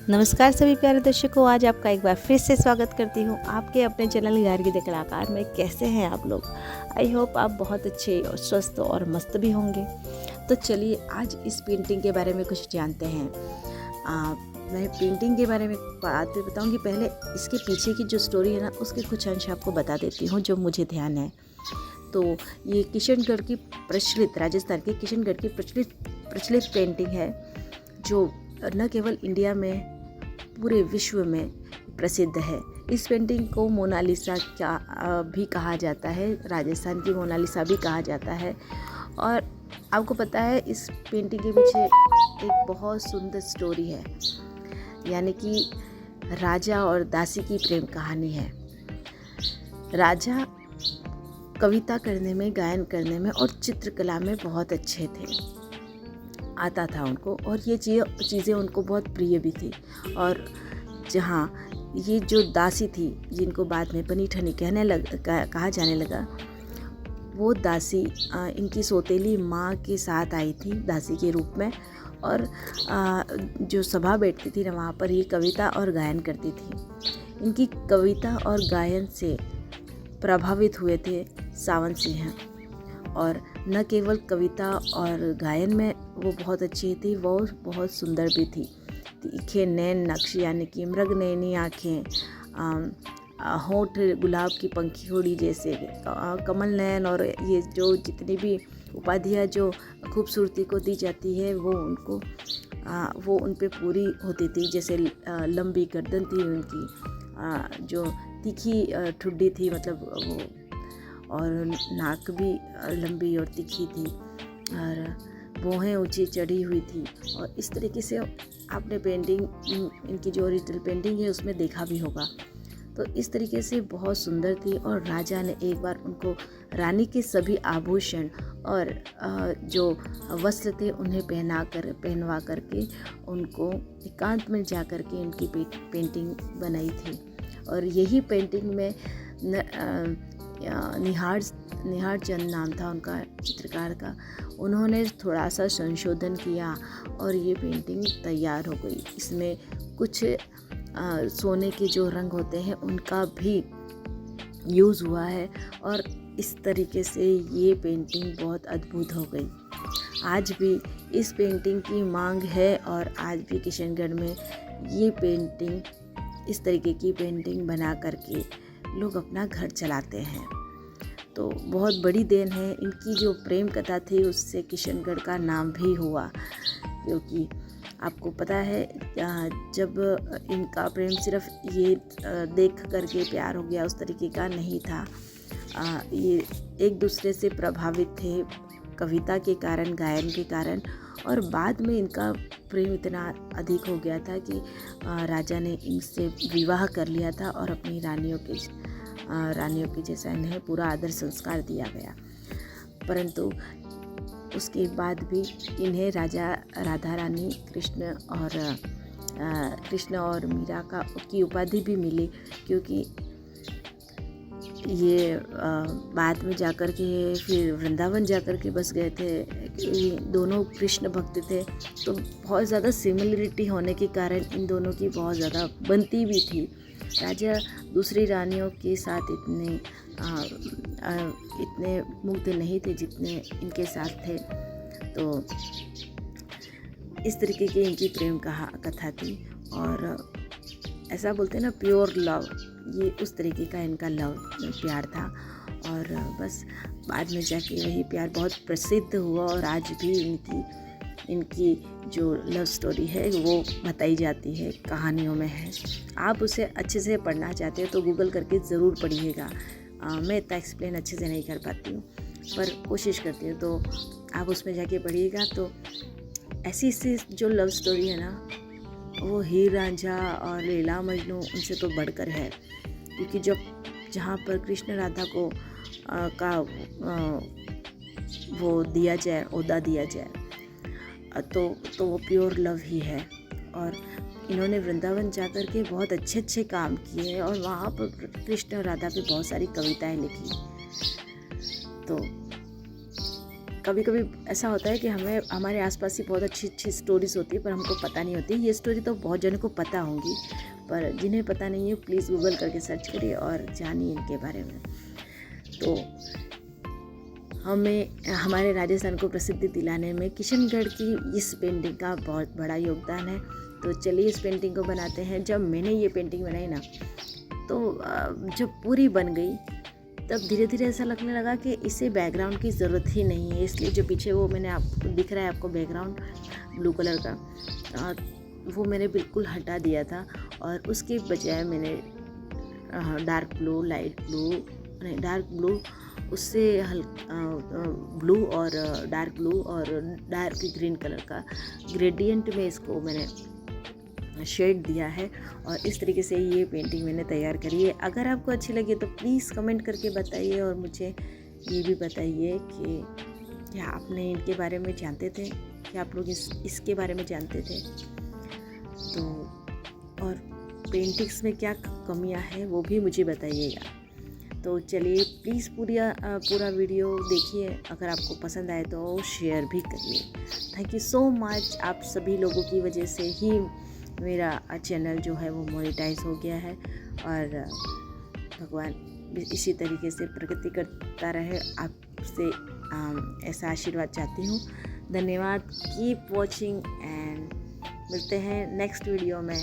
नमस्कार सभी प्यारे दर्शकों, आज आपका एक बार फिर से स्वागत करती हूँ आपके अपने चैनल गार्गी द कलाकार में। कैसे हैं आप लोग? आई होप आप बहुत अच्छे और स्वस्थ और मस्त भी होंगे। तो चलिए आज इस पेंटिंग के बारे में कुछ जानते हैं। मैं पेंटिंग के बारे में बात भी बताऊँगी। पहले इसके पीछे की जो स्टोरी है ना, उसके कुछ अंश आपको बता देती हूँ जो मुझे ध्यान है। तो ये किशनगढ़ की प्रचलित, राजस्थान के किशनगढ़ की प्रचलित पेंटिंग है, जो न केवल इंडिया में पूरे विश्व में प्रसिद्ध है। इस पेंटिंग को मोनालिसा भी कहा जाता है, राजस्थान की मोनालिसा भी कहा जाता है। और आपको पता है इस पेंटिंग के पीछे एक बहुत सुंदर स्टोरी है, यानी कि राजा और दासी की प्रेम कहानी है। राजा कविता करने में, गायन करने में और चित्रकला में बहुत अच्छे थे, आता था उनको, और ये चीज़ें उनको बहुत प्रिय भी थी। और जहाँ ये जो दासी थी, जिनको बाद में बनी ठनी कहा जाने लगा, वो दासी इनकी सौतेली माँ के साथ आई थी दासी के रूप में। और जो सभा बैठती थी ना, वहाँ पर ये कविता और गायन करती थी। इनकी कविता और गायन से प्रभावित हुए थे सावंत सिंह। और न केवल कविता और गायन में वो बहुत अच्छी थी, वो बहुत सुंदर भी थी। तीखे नैन नक्श, यानी कि मृग नैनी आँखें, होंठ गुलाब की पंखी होड़ी जैसे, कमल नयन, और ये जो जितनी भी उपाधियाँ जो खूबसूरती को दी जाती है वो उन पे पूरी होती थी। जैसे लंबी गर्दन थी उनकी, जो तीखी ठुड्डी थी, मतलब वो, और नाक भी लंबी और तीखी थी, और भौहें ऊंची चढ़ी हुई थी। और इस तरीके से आपने पेंटिंग, इनकी जो ओरिजिनल पेंटिंग है उसमें देखा भी होगा। तो इस तरीके से बहुत सुंदर थी। और राजा ने एक बार उनको रानी के सभी आभूषण और जो वस्त्र थे उन्हें पहनवा करके उनको एकांत में जा कर के इनकी पेंटिंग बनाई थी। और यही पेंटिंग में निहार चंद नाम था उनका, चित्रकार का। उन्होंने थोड़ा सा संशोधन किया और ये पेंटिंग तैयार हो गई। इसमें कुछ सोने के जो रंग होते हैं उनका भी यूज़ हुआ है, और इस तरीके से ये पेंटिंग बहुत अद्भुत हो गई। आज भी इस पेंटिंग की मांग है, और आज भी किशनगढ़ में ये पेंटिंग, इस तरीके की पेंटिंग बना करके लोग अपना घर चलाते हैं। तो बहुत बड़ी देन है। इनकी जो प्रेम कथा थी उससे किशनगढ़ का नाम भी हुआ, क्योंकि आपको पता है जब इनका प्रेम सिर्फ ये देख करके प्यार हो गया उस तरीके का नहीं था। ये एक दूसरे से प्रभावित थे कविता के कारण, गायन के कारण, और बाद में इनका प्रेम इतना अधिक हो गया था कि राजा ने इनसे विवाह कर लिया था, और अपनी रानियों के जैसा इन्हें पूरा आदर संस्कार दिया गया। परंतु उसके बाद भी इन्हें राजा राधा रानी, कृष्ण और मीरा की उपाधि भी मिली, क्योंकि ये बाद में जाकर के फिर वृंदावन जाकर के बस गए थे। ये दोनों कृष्ण भक्त थे, तो बहुत ज़्यादा सिमिलरिटी होने के कारण इन दोनों की बहुत ज़्यादा बनती भी थी। राजा दूसरी रानियों के साथ इतने मुग्ध नहीं थे जितने इनके साथ थे। तो इस तरीके की इनकी प्रेम कथा थी। और ऐसा बोलते हैं ना, प्योर लव, ये उस तरीके का इनका प्यार था। और बस बाद में जाके वही प्यार बहुत प्रसिद्ध हुआ, और आज भी इनकी जो लव स्टोरी है वो बताई जाती है, कहानियों में है। आप उसे अच्छे से पढ़ना चाहते हो तो गूगल करके ज़रूर पढ़िएगा। मैं इतना एक्सप्लेन अच्छे से नहीं कर पाती हूँ, पर कोशिश करती हूँ, तो आप उसमें जाके पढ़िएगा। तो ऐसी जो लव स्टोरी है ना, वो हीर रांझा और लैला मजनू उनसे तो बढ़कर है, क्योंकि जहाँ पर कृष्ण राधा को वो दिया जाए, ओहदा दिया जाए, तो वो प्योर लव ही है। और इन्होंने वृंदावन जाकर के बहुत अच्छे काम किए, और वहाँ पर कृष्ण और राधा पे बहुत सारी कविताएं लिखी। तो कभी कभी ऐसा होता है कि हमें हमारे आसपास ही बहुत अच्छी अच्छी स्टोरीज़ होती है पर हमको पता नहीं होती। ये स्टोरी तो बहुत जनों को पता होंगी, पर जिन्हें पता नहीं है प्लीज़ गूगल करके सर्च करिए और जानिए इनके बारे में। तो हमें हमारे राजस्थान को प्रसिद्धि दिलाने में किशनगढ़ की इस पेंटिंग का बहुत बड़ा योगदान है। तो चलिए इस पेंटिंग को बनाते हैं। जब मैंने ये पेंटिंग बनाई ना, तो जब पूरी बन गई तब धीरे धीरे ऐसा लगने लगा कि इसे बैकग्राउंड की ज़रूरत ही नहीं है। इसलिए जो पीछे वो मैंने आपको दिख रहा है आपको बैकग्राउंड ब्लू कलर का, वो मैंने बिल्कुल हटा दिया था और उसके बजाय मैंने डार्क ब्लू, लाइट ब्लू, नहीं डार्क ब्लू, उससे ब्लू और डार्क ब्लू और डार्क ग्रीन कलर का ग्रेडियंट में इसको मैंने शेड दिया है और इस तरीके से ये पेंटिंग मैंने तैयार करी है। अगर आपको अच्छी लगी तो प्लीज़ कमेंट करके बताइए और मुझे ये भी बताइए कि क्या आपने इनके बारे में जानते थे, क्या आप लोग इसके बारे में जानते थे। तो और पेंटिंग्स में क्या कमियां हैं वो भी मुझे बताइएगा। तो चलिए प्लीज़ पूरा वीडियो देखिए। अगर आपको पसंद आए तो शेयर भी करिए। Thank you so much. आप सभी लोगों की वजह से ही मेरा चैनल जो है वो मोनेटाइज हो गया है और भगवान इसी तरीके से प्रगति करता रहे। आपसे ऐसा आशीर्वाद चाहती हूँ। धन्यवाद। कीप वॉचिंग एंड मिलते हैं नेक्स्ट वीडियो में।